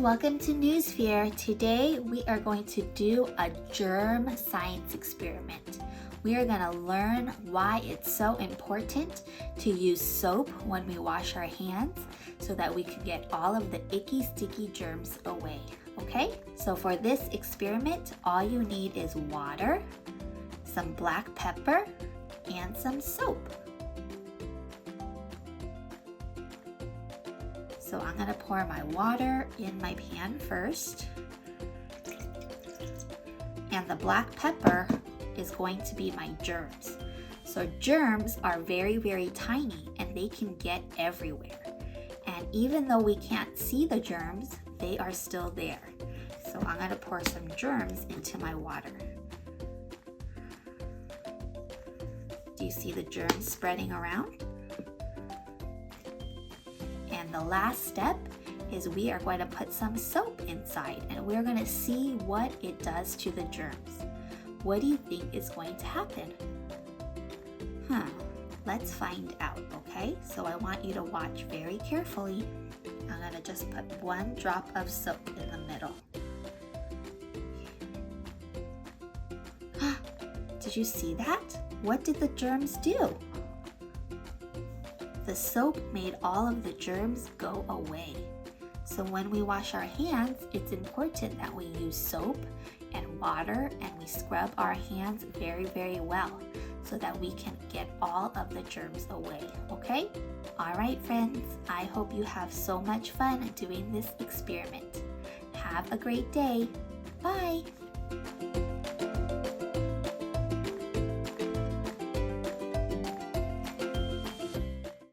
welcome to Newsphere. Today we are going to do a germ science experiment. We are going to learn why it's so important to use soap when we wash our hands so that we can get all of the icky, sticky germs away. Okay? So for this experiment, all you need is water, some black pepper, and some soap. So I'm going to pour my water in my pan first. And the black pepper is going to be my germs. So germs are very, very tiny and they can get everywhere. And even though we can't see the germs, they are still there. So I'm going to pour some germs into my water. Do you see the germs spreading around? And the last step is we are going to put some soap inside and we're going to see what it does to the germs. What do you think is going to happen? Let's find out, okay? So I want you to watch very carefully. I'm going to just put one drop of soap in the middle. Did you see that? What did the germs do? The soap made all of the germs go away. So when we wash our hands, it's important that we use soap and water and we scrub our hands very, very well so that we can get all of the germs away, okay? All right, friends, I hope you have so much fun doing this experiment. Have a great day. Bye.